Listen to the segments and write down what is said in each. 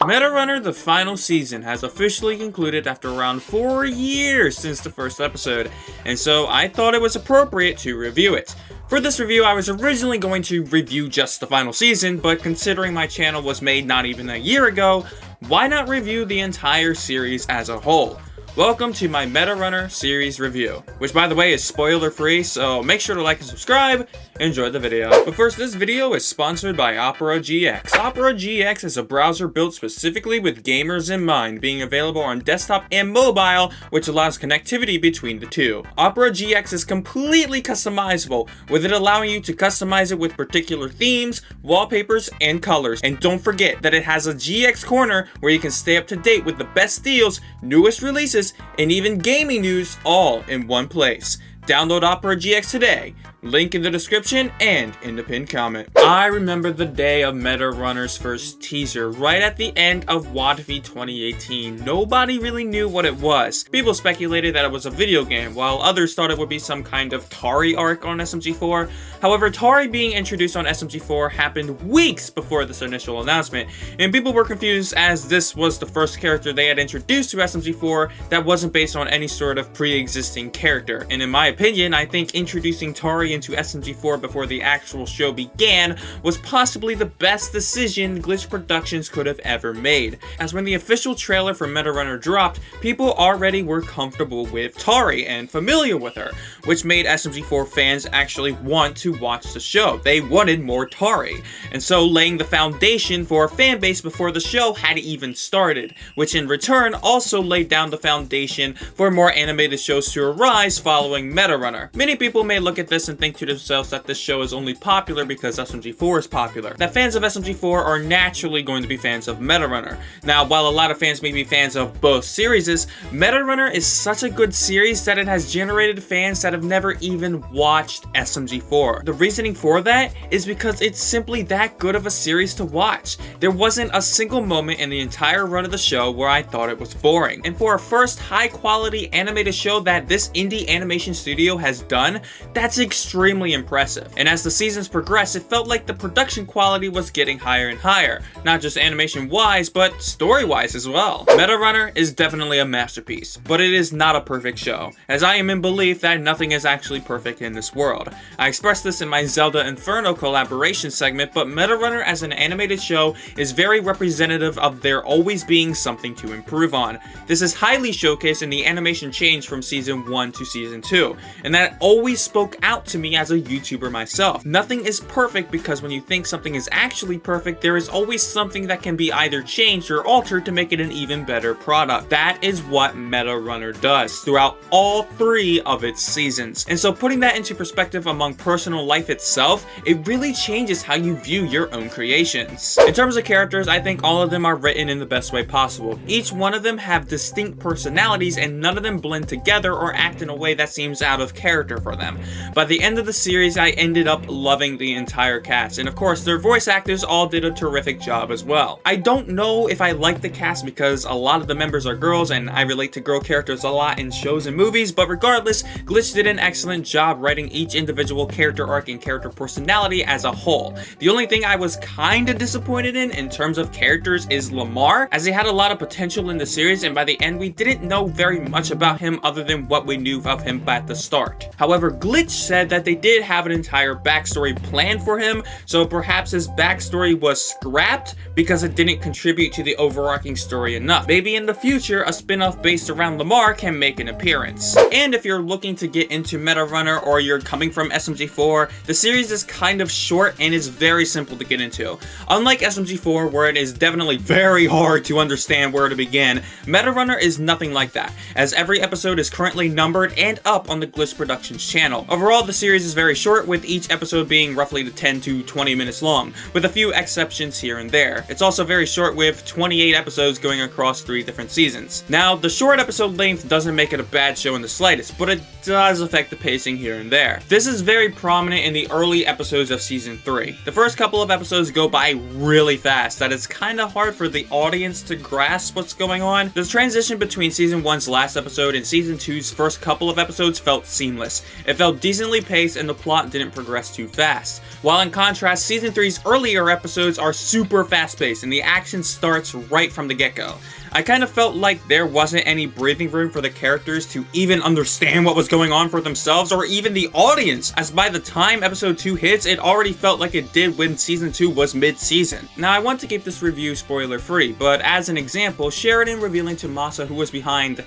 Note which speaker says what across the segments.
Speaker 1: Meta Runner, the final season, has officially concluded after around 4 years since the first episode, and so I thought it was appropriate to review it. For this review, I was originally going to review just the final season, but considering my channel was made not even a year ago, why not review the entire series as a whole? Welcome to my Meta Runner series review, which by the way is spoiler free, so make sure to like and subscribe. Enjoy the video. But first, this video is sponsored by Opera GX. Opera GX is a browser built specifically with gamers in mind, being available on desktop and mobile, which allows connectivity between the two. Opera GX is completely customizable, with it allowing you to customize it with particular themes, wallpapers, and colors. And don't forget that it has a GX corner where you can stay up to date with the best deals, newest releases, and even gaming news all in one place. Download Opera GX today. Link in the description and in the pinned comment. I remember the day of Meta Runner's first teaser, right at the end of Wotfi 2018. Nobody really knew what it was. People speculated that it was a video game, while others thought it would be some kind of Tari arc on SMG4. However, Tari being introduced on SMG4 happened weeks before this initial announcement, and people were confused as this was the first character they had introduced to SMG4 that wasn't based on any sort of pre-existing character. And in my opinion, I think introducing Tari into SMG4 before the actual show began was possibly the best decision Glitch Productions could have ever made, as when the official trailer for Meta Runner dropped, people already were comfortable with Tari and familiar with her, which made SMG4 fans actually want to watch the show. They wanted more Tari, and so laying the foundation for a fan base before the show had even started, which in return also laid down the foundation for more animated shows to arise following Meta Runner. Many people may look at this and think to themselves that this show is only popular because SMG4 is popular, that fans of SMG4 are naturally going to be fans of Meta Runner. Now, while a lot of fans may be fans of both series, Meta Runner is such a good series that it has generated fans that have never even watched SMG4. The reasoning for that is because it's simply that good of a series to watch. There wasn't a single moment in the entire run of the show where I thought it was boring. And for a first high quality animated show that this indie animation studio has done, that's extremely impressive. And as the seasons progressed, it felt like the production quality was getting higher and higher, not just animation wise, but story wise as well. Meta Runner is definitely a masterpiece, but it is not a perfect show, as I am in belief that nothing is actually perfect in this world. I expressed this in my Zelda Inferno collaboration segment, but Meta Runner as an animated show is very representative of there always being something to improve on. This is highly showcased in the animation change from season 1 to season 2, and that always spoke out to me as a YouTuber myself. Nothing is perfect because when you think something is actually perfect, there is always something that can be either changed or altered to make it an even better product. That is what Meta Runner does throughout all 3 of its seasons. And so putting that into perspective among personal life itself, it really changes how you view your own creations. In terms of characters, I think all of them are written in the best way possible. Each one of them have distinct personalities and none of them blend together or act in a way that seems out of character for them. By the end of the series, I ended up loving the entire cast, and of course their voice actors all did a terrific job as well. I don't know if I like the cast because a lot of the members are girls and I relate to girl characters a lot in shows and movies, but regardless, Glitch did an excellent job writing each individual character arc and character personality as a whole. The only thing I was kinda disappointed in terms of characters is Lamar, as he had a lot of potential in the series and by the end we didn't know very much about him other than what we knew of him at the start. However, Glitch said that they did have an entire backstory planned for him, so perhaps his backstory was scrapped because it didn't contribute to the overarching story enough. Maybe in the future, a spin-off based around Lamar can make an appearance. And if you're looking to get into Meta Runner or you're coming from SMG4, the series is kind of short and is very simple to get into. Unlike SMG4, where it is definitely very hard to understand where to begin, Meta Runner is nothing like that, as every episode is currently numbered and up on the Glitch Productions channel. Overall, the series is very short, with each episode being roughly 10 to 20 minutes long, with a few exceptions here and there. It's also very short, with 28 episodes going across 3 different seasons. Now, the short episode length doesn't make it a bad show in the slightest, but it does affect the pacing here and there. This is very prominent in the early episodes of season 3. The first couple of episodes go by really fast, that it's kinda hard for the audience to grasp what's going on. The transition between season 1's last episode and season 2's first couple of episodes felt felt seamless. It felt decently paced and the plot didn't progress too fast. While in contrast, Season 3's earlier episodes are super fast-paced and the action starts right from the get-go. I kind of felt like there wasn't any breathing room for the characters to even understand what was going on for themselves, or even the audience, as by the time episode 2 hits, it already felt like it did when season 2 was mid-season. Now, I want to keep this review spoiler-free, but as an example, Sheridan revealing to Masa who was behind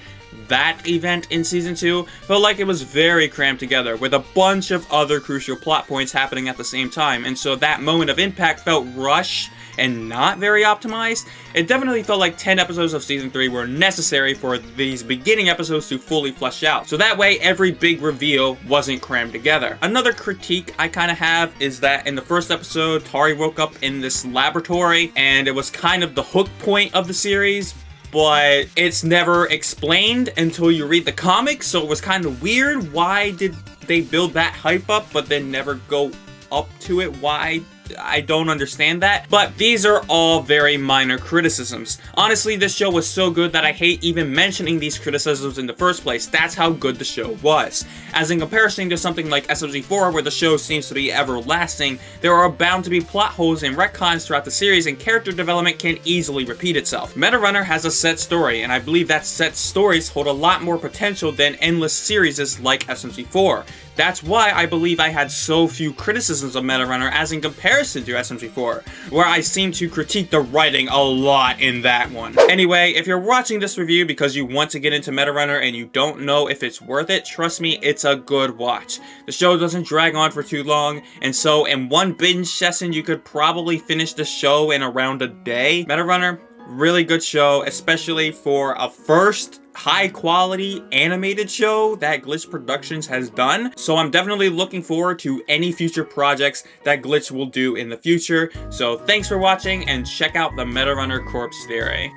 Speaker 1: that event in season 2 felt like it was very crammed together with a bunch of other crucial plot points happening at the same time, and so that moment of impact felt rushed and not very optimized. It definitely felt like 10 episodes of season 3 were necessary for these beginning episodes to fully flesh out, so that way every big reveal wasn't crammed together. Another critique I kind of have is that in the first episode, Tari woke up in this laboratory and it was kind of the hook point of the series, but it's never explained until you read the comics, so it was kind of weird. Why did they build that hype up but then never go up to it? Why? I don't understand that, but these are all very minor criticisms. Honestly, this show was so good that I hate even mentioning these criticisms in the first place. That's how good the show was. As in comparison to something like SMG4, where the show seems to be everlasting, there are bound to be plot holes and retcons throughout the series, and character development can easily repeat itself. MetaRunner has a set story, and I believe that set stories hold a lot more potential than endless series like SMG4. That's why I believe I had so few criticisms of MetaRunner as in comparison to SMG4, where I seem to critique the writing a lot in that one. Anyway, if you're watching this review because you want to get into MetaRunner and you don't know if it's worth it, trust me, it's a good watch. The show doesn't drag on for too long, and so in one binge session you could probably finish the show in around a day. MetaRunner, really good show, especially for a first high-quality animated show that Glitch Productions has done. So I'm definitely looking forward to any future projects that Glitch will do in the future. So thanks for watching, and check out the MetaRunner Corpse Theory.